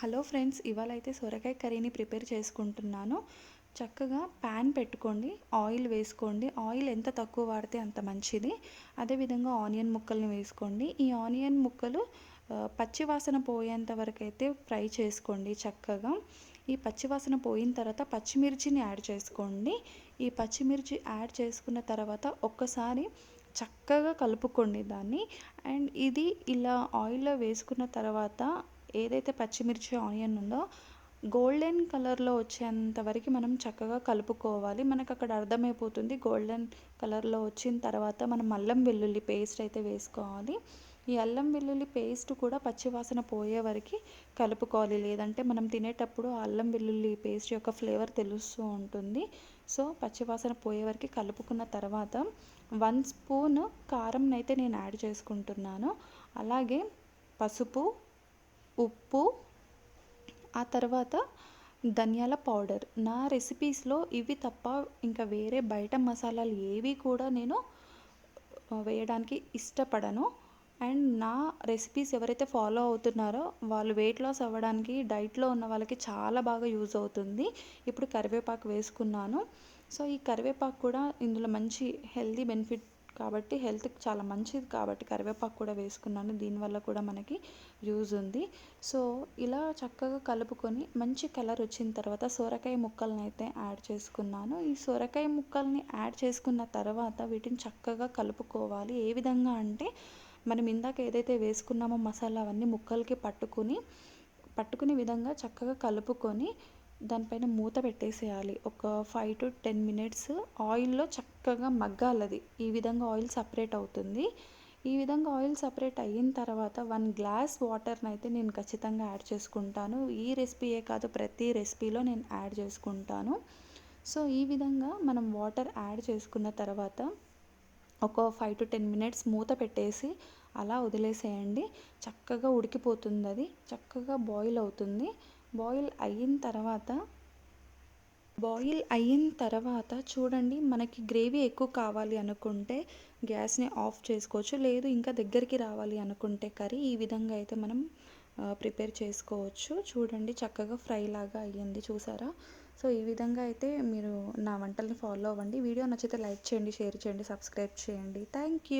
Hello friends, ఇవాళ అయితే సొరకాయ కర్రీని ప్రిపేర్ చేసుకుంటున్నాను. చక్కగా ప్యాన్ పెట్టుకోండి, ఆయిల్ వేసుకోండి. ఆయిల్ ఎంత తక్కువ వాడితే అంత మంచిది. అదేవిధంగా ఆనియన్ ముక్కల్ని వేసుకోండి. ఈ ఆనియన్ ముక్కలు పచ్చి వాసన పోయేంత వరకు అయితే ఫ్రై చేసుకోండి చక్కగా. ఈ పచ్చి వాసన పోయిన తర్వాత పచ్చిమిర్చిని యాడ్ చేసుకోండి. ఈ పచ్చిమిర్చి యాడ్ చేసుకున్న తర్వాత ఒక్కసారి చక్కగా కలుపుకోండి దాన్ని. అండ్ ఇది ఇలా ఆయిల్లో వేసుకున్న తర్వాత ఏదైతే పచ్చిమిర్చి ఆనియన్ ఉందో గోల్డెన్ కలర్లో వచ్చేంత వరకు మనం చక్కగా కలుపుకోవాలి. మనకు అక్కడ అర్థమైపోతుంది. గోల్డెన్ కలర్లో వచ్చిన తర్వాత మనం అల్లం వెల్లుల్లి పేస్ట్ అయితే వేసుకోవాలి. ఈ అల్లం వెల్లుల్లి పేస్ట్ కూడా పచ్చివాసన పోయే వరకు కలుపుకోవాలి, లేదంటే మనం తినేటప్పుడు అల్లం వెల్లుల్లి పేస్ట్ యొక్క ఫ్లేవర్ తెలుస్తూ ఉంటుంది. సో పచ్చివాసన పోయే వరకు కలుపుకున్న తర్వాత 1 స్పూన్ కారం అయితే నేను యాడ్ చేసుకుంటున్నాను. అలాగే పసుపు, ఉప్పు, ఆ తర్వాత ధనియాల పౌడర్. నా రెసిపీస్లో ఇవి తప్ప ఇంకా వేరే బయట మసాలాలు ఏవి కూడా నేను వేయడానికి ఇష్టపడను. అండ్ నా రెసిపీస్ ఎవరైతే ఫాలో అవుతున్నారో వాళ్ళు వెయిట్ లాస్ అవ్వడానికి, డైట్లో ఉన్న వాళ్ళకి చాలా బాగా యూజ్ అవుతుంది. ఇప్పుడు కరివేపాకు వేసుకున్నాను. సో ఈ కరివేపాకు కూడా ఇందులో మంచి హెల్తీ బెనిఫిట్ కాబట్టి, హెల్త్కి చాలా మంచిది కాబట్టి కరివేపాకు కూడా వేసుకున్నాను. దీనివల్ల కూడా మనకి యూజ్ ఉంది. సో ఇలా చక్కగా కలుపుకొని మంచి కలర్ వచ్చిన తర్వాత సొరకాయ ముక్కల్ని అయితే యాడ్ చేసుకున్నాను. ఈ సొరకాయ ముక్కల్ని యాడ్ చేసుకున్న తర్వాత వీటిని చక్కగా కలుపుకోవాలి. ఏ విధంగా అంటే మనం ఇందాక ఏదైతే వేసుకున్నామో మసాలా అవన్నీ ముక్కలకి పట్టుకునే విధంగా చక్కగా కలుపుకొని దానిపైన మూత పెట్టేసేయాలి. ఒక 5 to 10 మినిట్స్ ఆయిల్లో చక్కగా మగ్గాలది. ఈ విధంగా ఆయిల్ సపరేట్ అవుతుంది. ఈ విధంగా ఆయిల్ సపరేట్ అయిన తర్వాత 1 గ్లాస్ వాటర్ని అయితే నేను ఖచ్చితంగా యాడ్ చేసుకుంటాను. ఈ రెసిపీయే కాదు, ప్రతి రెసిపీలో నేను యాడ్ చేసుకుంటాను. సో ఈ విధంగా మనం వాటర్ యాడ్ చేసుకున్న తర్వాత ఒక 5 to 10 మినిట్స్ మూత పెట్టేసి అలా వదిలేసేయండి. చక్కగా ఉడికిపోతుంది, అది చక్కగా బాయిల్ అవుతుంది. బాయిల్ అయిన తర్వాత చూడండి, మనకి గ్రేవీ ఎక్కువ కావాలి అనుకుంటే గ్యాస్ని ఆఫ్ చేసుకోవచ్చు. లేదు ఇంకా దగ్గరికి రావాలి అనుకుంటే కర్రీ ఈ విధంగా అయితే మనం ప్రిపేర్ చేసుకోవచ్చు. చూడండి చక్కగా ఫ్రై లాగా అయ్యింది, చూసారా? సో ఈ విధంగా అయితే మీరు నా వంటల్ని ఫాలో అవ్వండి. వీడియో నచ్చితే లైక్ చేయండి, షేర్ చేయండి, సబ్స్క్రైబ్ చేయండి. Thank you.